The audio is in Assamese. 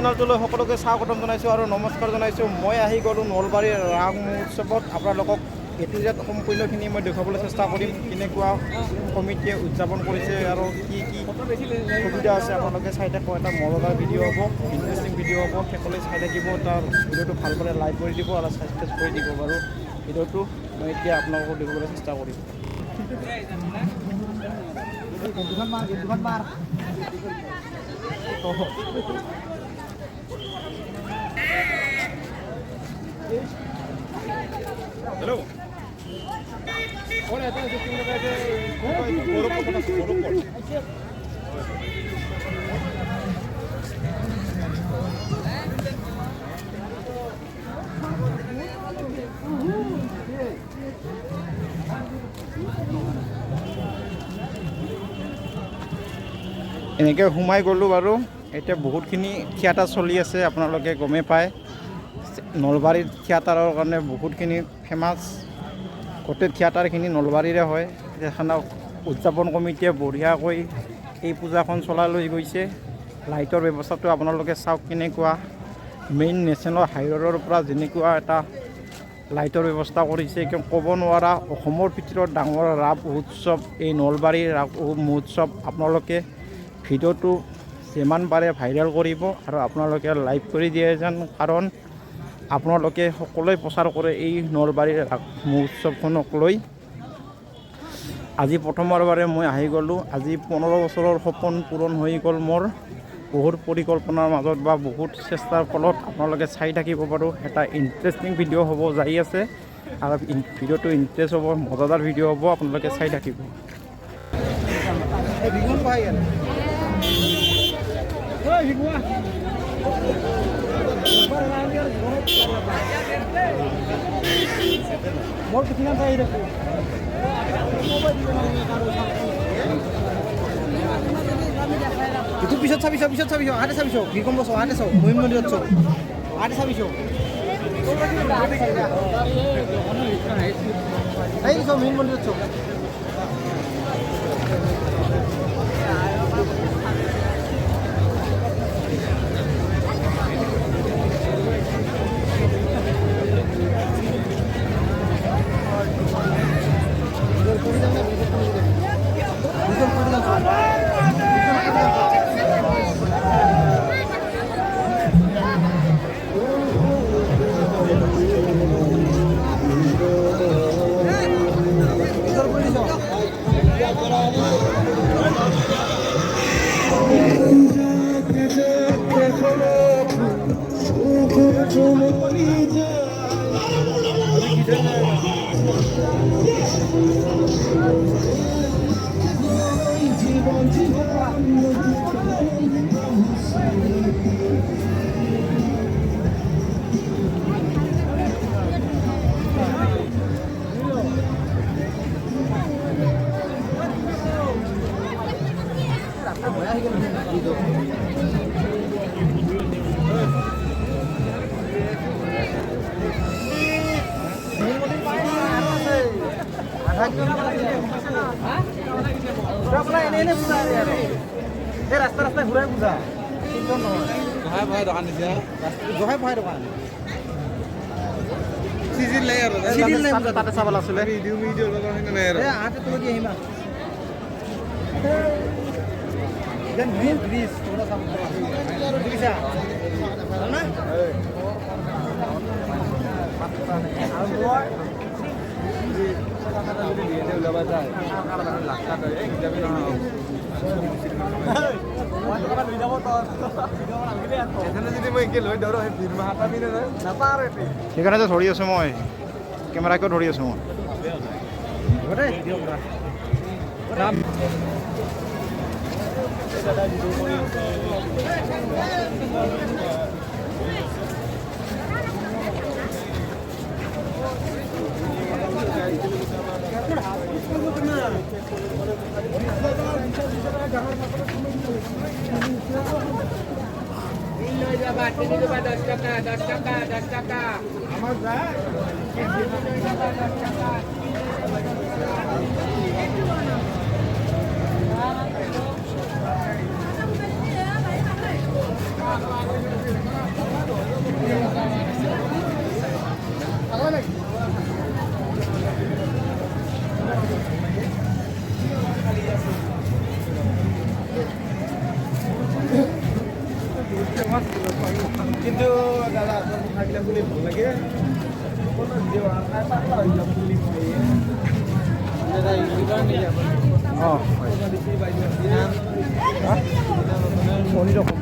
চেনেলটোলৈ সকলোকে স্বাগতম জনাইছোঁ আৰু নমস্কাৰ জনাইছোঁ। মই আহি গ'লোঁ নলবাৰীৰ ৰাস মহোৎসৱত। আপোনালোকক A to Z সম্পূৰ্ণখিনি মই দেখুৱাবলৈ চেষ্টা কৰিম, কেনেকুৱা কমিটিয়ে উদযাপন কৰিছে আৰু কি কি সুবিধা আছে। আপোনালোকে চাই থাকক, এটা মজাদাৰ ভিডিঅ' হ'ব, ইণ্টাৰেষ্টিং ভিডিঅ' হ'ব। শেষলৈ চাই থাকিব, তাৰ ভিডিঅ'টো ভালদৰে লাইক কৰি দিব আৰু ছাবস্ক্ৰাইব কৰি দিব বাৰু। ভিডিঅ'টো মই এতিয়া আপোনালোকক দেখুৱাবলৈ চেষ্টা কৰিম। Hello. Hola, entonces tengo que hacer এনেকৈ সোমাই গ'লোঁ বাৰু। এতিয়া বহুতখিনি থিয়েটাৰ চলি আছে, আপোনালোকে গমেই পায়। নলবাৰীৰ থিয়েটাৰৰ কাৰণে বহুতখিনি ফেমাছ। গোটেই থিয়েটাৰখিনি নলবাৰীৰে হয়। এখনক উদযাপন কমিটিয়ে বঢ়িয়াকৈ এই পূজাখন চলাই লৈ গৈছে। লাইটৰ ব্যৱস্থাটো আপোনালোকে চাওক কেনেকুৱা। মেইন নেশ্যনেল হাইৰোডৰ পৰা যেনেকুৱা এটা লাইটৰ ব্যৱস্থা কৰিছে, ক'ব নোৱাৰা। অসমৰ ভিতৰত ডাঙৰ ৰাস মহোৎসৱ এই নলবাৰীৰ ৰাস মহোৎসৱ। আপোনালোকে ভিডিঅ'টো যিমান পাৰে ভাইৰেল কৰিব আৰু আপোনালোকে লাইভ কৰি দিয়ে যেন, কাৰণ আপোনালোকে সকলোৱে প্ৰচাৰ কৰে এই নলবাৰীৰ ৰাস মহোৎসৱখনক লৈ। আজি প্ৰথমৰ বাৰে মই আহি গ'লোঁ। আজি 15 বছৰৰ সপোন পূৰণ হৈ গ'ল মোৰ। বহুত পৰিকল্পনাৰ মাজত বা বহুত চেষ্টাৰ ফলত আপোনালোকে চাই থাকিব বাৰু। এটা ইণ্টাৰেষ্টিং ভিডিঅ' হ'ব যাই আছে আৰু ভিডিঅ'টো ইণ্টাৰেষ্ট হ'ব, মজাদাৰ ভিডিঅ' হ'ব, আপোনালোকে চাই থাকিব। itu bisa sabi ada sabi show di kombo so ada so muhim menurut so ada sabi show ayo so muhim menurut so রাস্তা ঘুরাই বুঝা জহাই ভাই দোকান দিছে জহাই ভাই দোকান সিজিল নাই আর সিজিল নাই তাতে চাবল আসলে ভিডিও লগা হয় না আর এ আতে তুমি কি আহিবা দেন মেইন ব্রিজ তোরা সামনে বুঝিছা না আর বয় টাকাটা যদি দিয়ে দেও লবা যায় টাকাটা লাখ টাকা এক যাবে না সেইকাৰণে যে ধৰি আছোঁ মই, কেমেৰাকেও ধৰি আছোঁ মই। কিন্তু দাদা আপোনাৰ কথাবিলাক শুনি ভাল লাগে কোনো ভিডিঅ' নাই পাগলা হৈ যাম বুলি কয় দাদা ইউটিউবাৰ নেকি আপুনি অঁ বাইদেউ শনি ৰকম